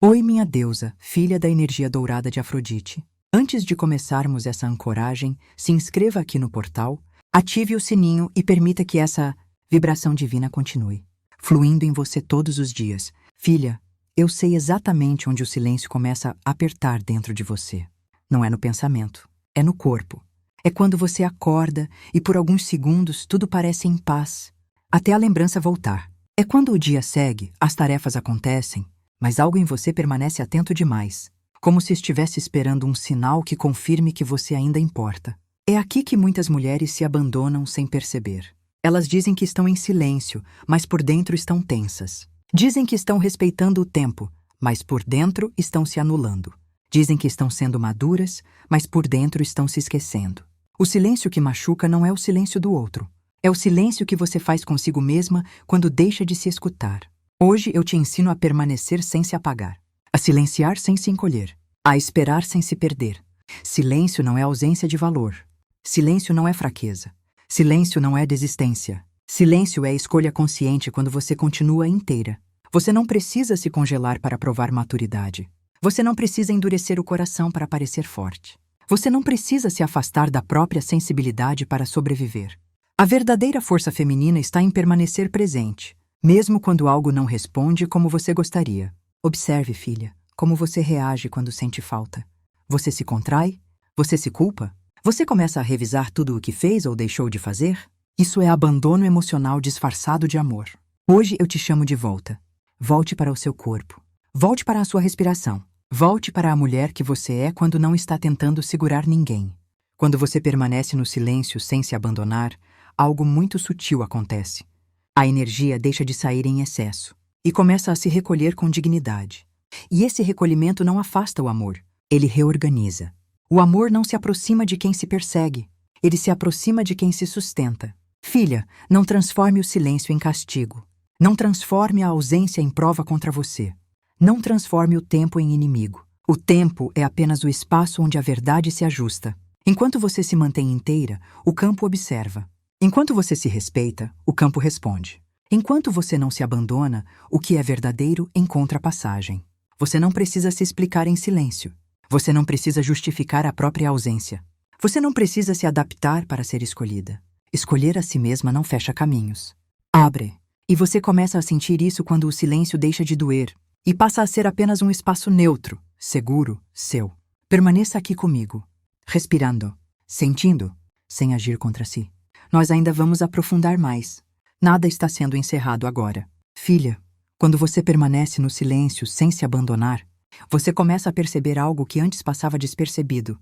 Oi, minha deusa, filha da energia dourada de Afrodite. Antes de começarmos essa ancoragem, se inscreva aqui no portal, ative o sininho e permita que essa vibração divina continue, fluindo em você todos os dias. Filha, eu sei exatamente onde o silêncio começa a apertar dentro de você. Não é no pensamento, é no corpo. É quando você acorda e por alguns segundos tudo parece em paz, até a lembrança voltar. É quando o dia segue, as tarefas acontecem, mas algo em você permanece atento demais, como se estivesse esperando um sinal que confirme que você ainda importa. É aqui que muitas mulheres se abandonam sem perceber. Elas dizem que estão em silêncio, mas por dentro estão tensas. Dizem que estão respeitando o tempo, mas por dentro estão se anulando. Dizem que estão sendo maduras, mas por dentro estão se esquecendo. O silêncio que machuca não é o silêncio do outro. É o silêncio que você faz consigo mesma quando deixa de se escutar. Hoje eu te ensino a permanecer sem se apagar, a silenciar sem se encolher, a esperar sem se perder. Silêncio não é ausência de valor. Silêncio não é fraqueza. Silêncio não é desistência. Silêncio é escolha consciente quando você continua inteira. Você não precisa se congelar para provar maturidade. Você não precisa endurecer o coração para parecer forte. Você não precisa se afastar da própria sensibilidade para sobreviver. A verdadeira força feminina está em permanecer presente, mesmo quando algo não responde como você gostaria. Observe, filha, como você reage quando sente falta. Você se contrai? Você se culpa? Você começa a revisar tudo o que fez ou deixou de fazer? Isso é abandono emocional disfarçado de amor. Hoje eu te chamo de volta. Volte para o seu corpo. Volte para a sua respiração. Volte para a mulher que você é quando não está tentando segurar ninguém. Quando você permanece no silêncio sem se abandonar, algo muito sutil acontece. A energia deixa de sair em excesso e começa a se recolher com dignidade. E esse recolhimento não afasta o amor, ele reorganiza. O amor não se aproxima de quem se persegue, ele se aproxima de quem se sustenta. Filha, não transforme o silêncio em castigo. Não transforme a ausência em prova contra você. Não transforme o tempo em inimigo. O tempo é apenas o espaço onde a verdade se ajusta. Enquanto você se mantém inteira, o campo observa. Enquanto você se respeita, o campo responde. Enquanto você não se abandona, o que é verdadeiro encontra passagem. Você não precisa se explicar em silêncio. Você não precisa justificar a própria ausência. Você não precisa se adaptar para ser escolhida. Escolher a si mesma não fecha caminhos. Abre. E você começa a sentir isso quando o silêncio deixa de doer e passa a ser apenas um espaço neutro, seguro, seu. Permaneça aqui comigo, respirando, sentindo, sem agir contra si. Nós ainda vamos aprofundar mais. Nada está sendo encerrado agora. Filha, quando você permanece no silêncio sem se abandonar, você começa a perceber algo que antes passava despercebido.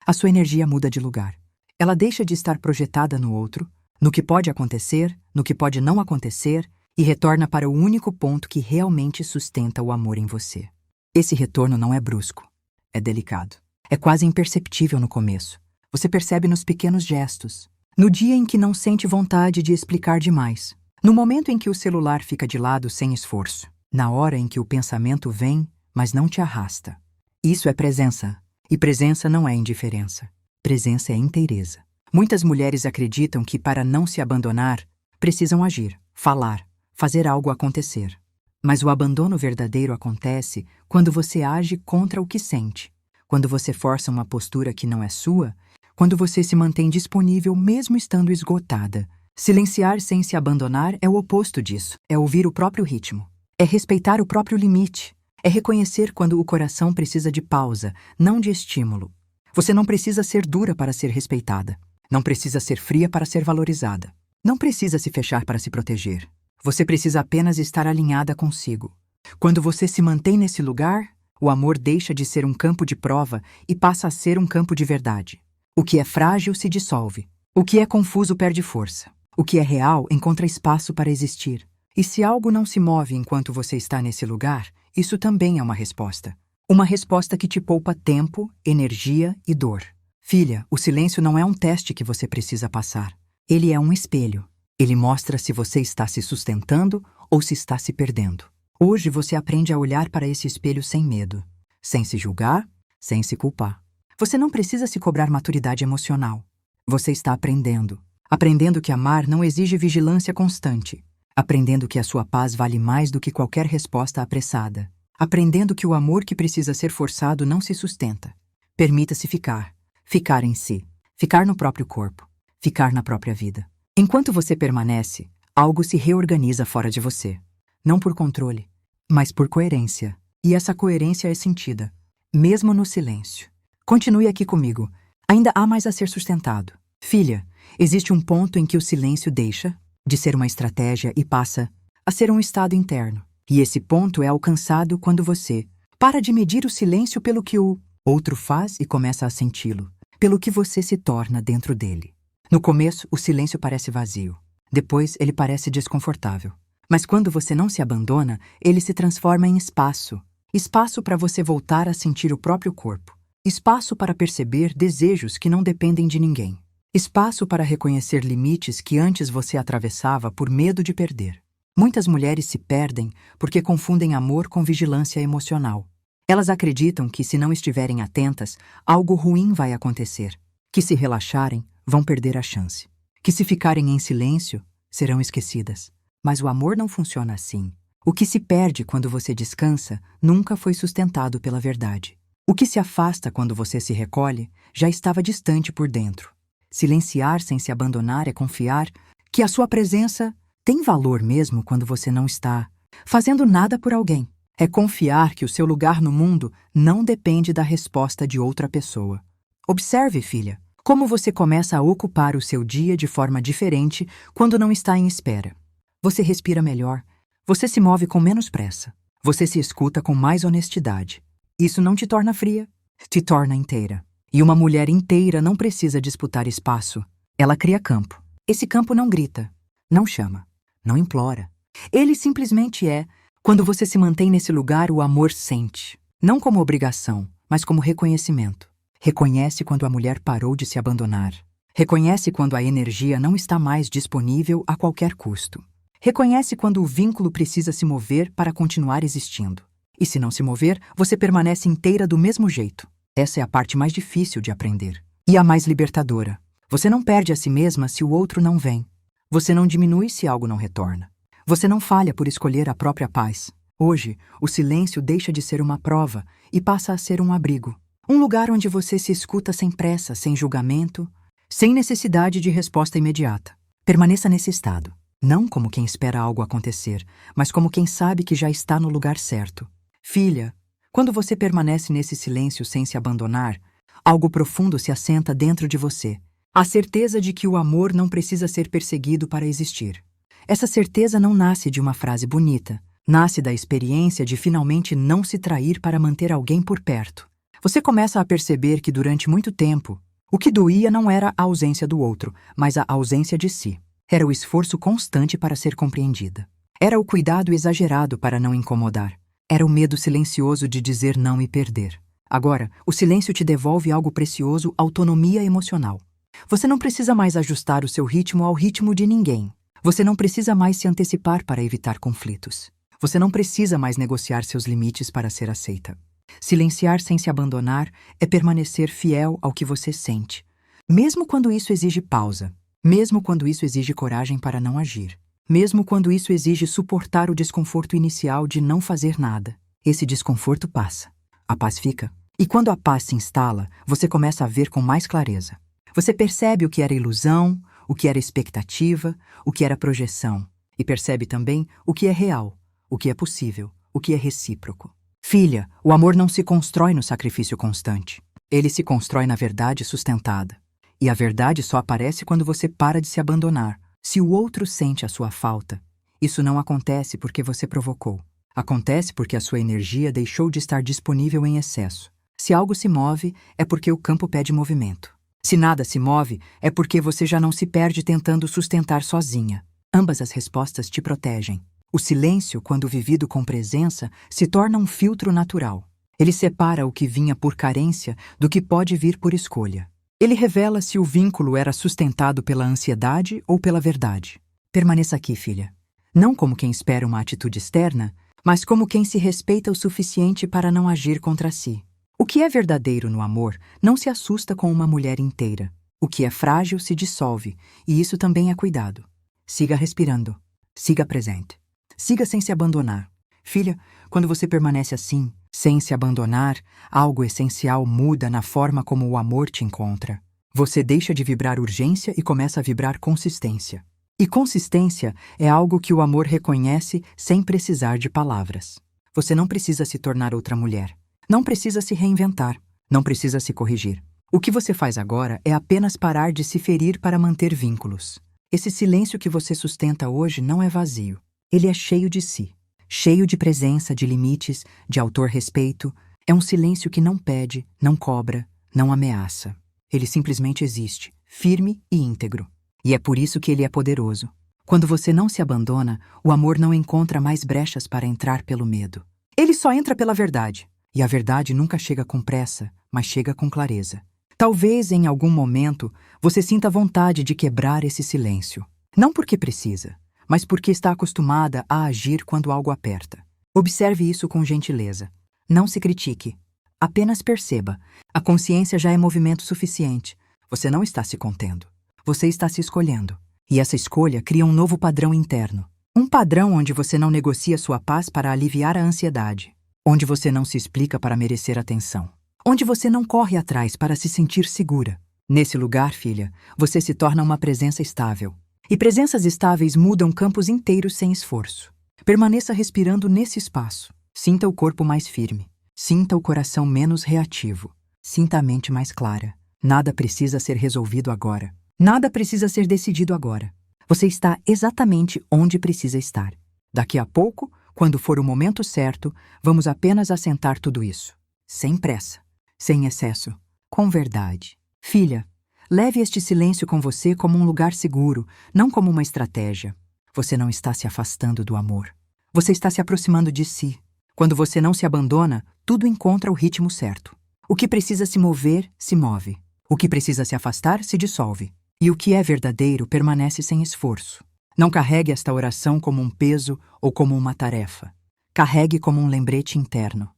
A sua energia muda de lugar. Ela deixa de estar projetada no outro, no que pode acontecer, no que pode não acontecer, e retorna para o único ponto que realmente sustenta o amor em você. Esse retorno não é brusco, é delicado. É quase imperceptível no começo. Você percebe nos pequenos gestos. No dia em que não sente vontade de explicar demais. No momento em que o celular fica de lado sem esforço. Na hora em que o pensamento vem, mas não te arrasta. Isso é presença. E presença não é indiferença. Presença é inteireza. Muitas mulheres acreditam que para não se abandonar, precisam agir, falar, fazer algo acontecer. Mas o abandono verdadeiro acontece quando você age contra o que sente. Quando você força uma postura que não é sua, quando você se mantém disponível mesmo estando esgotada. Silenciar sem se abandonar é o oposto disso. É ouvir o próprio ritmo. É respeitar o próprio limite. É reconhecer quando o coração precisa de pausa, não de estímulo. Você não precisa ser dura para ser respeitada. Não precisa ser fria para ser valorizada. Não precisa se fechar para se proteger. Você precisa apenas estar alinhada consigo. Quando você se mantém nesse lugar, o amor deixa de ser um campo de prova e passa a ser um campo de verdade. O que é frágil se dissolve. O que é confuso perde força. O que é real encontra espaço para existir. E se algo não se move enquanto você está nesse lugar, isso também é uma resposta. Uma resposta que te poupa tempo, energia e dor. Filha, o silêncio não é um teste que você precisa passar. Ele é um espelho. Ele mostra se você está se sustentando ou se está se perdendo. Hoje você aprende a olhar para esse espelho sem medo, sem se julgar, sem se culpar. Você não precisa se cobrar maturidade emocional. Você está aprendendo. Aprendendo que amar não exige vigilância constante. Aprendendo que a sua paz vale mais do que qualquer resposta apressada. aprendendo que o amor que precisa ser forçado não se sustenta. Permita-se ficar, ficar em si, ficar no próprio corpo, ficar na própria vida. Enquanto você permanece, algo se reorganiza fora de você. Não por controle, mas por coerência. E essa coerência é sentida, mesmo no silêncio. Continue aqui comigo. Ainda há mais a ser sustentado. Filha, existe um ponto em que o silêncio deixa de ser uma estratégia e passa a ser um estado interno. E esse ponto é alcançado quando você para de medir o silêncio pelo que o outro faz e começa a senti-lo, pelo que você se torna dentro dele. No começo, o silêncio parece vazio. Depois, ele parece desconfortável. Mas quando você não se abandona, ele se transforma em espaço. Espaço para você voltar a sentir o próprio corpo. Espaço para perceber desejos que não dependem de ninguém. Espaço para reconhecer limites que antes você atravessava por medo de perder. Muitas mulheres se perdem porque confundem amor com vigilância emocional. Elas acreditam que, se não estiverem atentas, algo ruim vai acontecer. Que, se relaxarem, vão perder a chance. Que, se ficarem em silêncio, serão esquecidas. Mas o amor não funciona assim. O que se perde quando você descansa nunca foi sustentado pela verdade. O que se afasta quando você se recolhe já estava distante por dentro. Silenciar sem se abandonar é confiar que a sua presença tem valor mesmo quando você não está fazendo nada por alguém. É confiar que o seu lugar no mundo não depende da resposta de outra pessoa. Observe, filha, como você começa a ocupar o seu dia de forma diferente quando não está em espera. Você respira melhor, você se move com menos pressa, você se escuta com mais honestidade. Isso não te torna fria, te torna inteira. E uma mulher inteira não precisa disputar espaço. Ela cria campo. Esse campo não grita, não chama, não implora. Ele simplesmente é. Quando você se mantém nesse lugar, o amor sente. Não como obrigação, mas como reconhecimento. Reconhece quando a mulher parou de se abandonar. Reconhece quando a energia não está mais disponível a qualquer custo. Reconhece quando o vínculo precisa se mover para continuar existindo. E se não se mover, você permanece inteira do mesmo jeito. Essa é a parte mais difícil de aprender. E a mais libertadora. Você não perde a si mesma se o outro não vem. Você não diminui se algo não retorna. Você não falha por escolher a própria paz. Hoje, o silêncio deixa de ser uma prova e passa a ser um abrigo. Um lugar onde você se escuta sem pressa, sem julgamento, sem necessidade de resposta imediata. Permaneça nesse estado. Não como quem espera algo acontecer, mas como quem sabe que já está no lugar certo. Filha, quando você permanece nesse silêncio sem se abandonar, algo profundo se assenta dentro de você. A certeza de que o amor não precisa ser perseguido para existir. Essa certeza não nasce de uma frase bonita. Nasce da experiência de finalmente não se trair para manter alguém por perto. Você começa a perceber que durante muito tempo, o que doía não era a ausência do outro, mas a ausência de si. Era o esforço constante para ser compreendida. Era o cuidado exagerado para não incomodar. Era o medo silencioso de dizer não e perder. Agora, o silêncio te devolve algo precioso, autonomia emocional. Você não precisa mais ajustar o seu ritmo ao ritmo de ninguém. Você não precisa mais se antecipar para evitar conflitos. Você não precisa mais negociar seus limites para ser aceita. Silenciar sem se abandonar é permanecer fiel ao que você sente, mesmo quando isso exige pausa, mesmo quando isso exige coragem para não agir, mesmo quando isso exige suportar o desconforto inicial de não fazer nada. Esse desconforto passa. A paz fica. E quando a paz se instala, você começa a ver com mais clareza. Você percebe o que era ilusão, o que era expectativa, o que era projeção. E percebe também o que é real, o que é possível, o que é recíproco. Filha, o amor não se constrói no sacrifício constante. Ele se constrói na verdade sustentada. E a verdade só aparece quando você para de se abandonar. Se o outro sente a sua falta, isso não acontece porque você provocou. Acontece porque a sua energia deixou de estar disponível em excesso. Se algo se move, é porque o campo pede movimento. Se nada se move, é porque você já não se perde tentando sustentar sozinha. Ambas as respostas te protegem. O silêncio, quando vivido com presença, se torna um filtro natural. Ele separa o que vinha por carência do que pode vir por escolha. Ele revela se o vínculo era sustentado pela ansiedade ou pela verdade. Permaneça aqui, filha. Não como quem espera uma atitude externa, mas como quem se respeita o suficiente para não agir contra si. O que é verdadeiro no amor não se assusta com uma mulher inteira. O que é frágil se dissolve, e isso também é cuidado. Siga respirando. Siga presente. Siga sem se abandonar. Filha, quando você permanece assim, sem se abandonar, algo essencial muda na forma como o amor te encontra. Você deixa de vibrar urgência e começa a vibrar consistência. E consistência é algo que o amor reconhece sem precisar de palavras. Você não precisa se tornar outra mulher. Não precisa se reinventar. Não precisa se corrigir. O que você faz agora é apenas parar de se ferir para manter vínculos. Esse silêncio que você sustenta hoje não é vazio. Ele é cheio de si. Cheio de presença, de limites, de autorrespeito. É um silêncio que não pede, não cobra, não ameaça. Ele simplesmente existe, firme e íntegro. E é por isso que ele é poderoso. Quando você não se abandona, o amor não encontra mais brechas para entrar pelo medo. Ele só entra pela verdade. E a verdade nunca chega com pressa, mas chega com clareza. Talvez, em algum momento, você sinta vontade de quebrar esse silêncio. Não porque precisa, mas porque está acostumada a agir quando algo aperta. Observe isso com gentileza. Não se critique. Apenas perceba. A consciência já é movimento suficiente. Você não está se contendo. Você está se escolhendo. E essa escolha cria um novo padrão interno. Um padrão onde você não negocia sua paz para aliviar a ansiedade. Onde você não se explica para merecer atenção. Onde você não corre atrás para se sentir segura. Nesse lugar, filha, você se torna uma presença estável. E presenças estáveis mudam campos inteiros sem esforço. Permaneça respirando nesse espaço. Sinta o corpo mais firme. Sinta o coração menos reativo. Sinta a mente mais clara. Nada precisa ser resolvido agora. Nada precisa ser decidido agora. Você está exatamente onde precisa estar. Daqui a pouco, quando for o momento certo, vamos apenas assentar tudo isso. Sem pressa, sem excesso, com verdade. Filha, leve este silêncio com você como um lugar seguro, não como uma estratégia. Você não está se afastando do amor. Você está se aproximando de si. Quando você não se abandona, tudo encontra o ritmo certo. O que precisa se mover, se move. O que precisa se afastar, se dissolve. E o que é verdadeiro permanece sem esforço. Não carregue esta oração como um peso ou como uma tarefa. Carregue como um lembrete interno.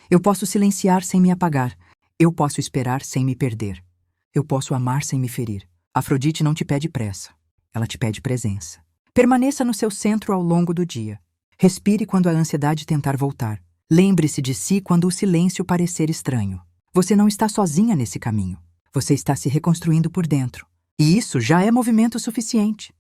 Eu posso silenciar sem me apagar. Eu posso esperar sem me perder. Eu posso amar sem me ferir. Afrodite não te pede pressa. Ela te pede presença. Permaneça no seu centro ao longo do dia. Respire quando a ansiedade tentar voltar. Lembre-se de si quando o silêncio parecer estranho. Você não está sozinha nesse caminho. Você está se reconstruindo por dentro. E isso já é movimento suficiente.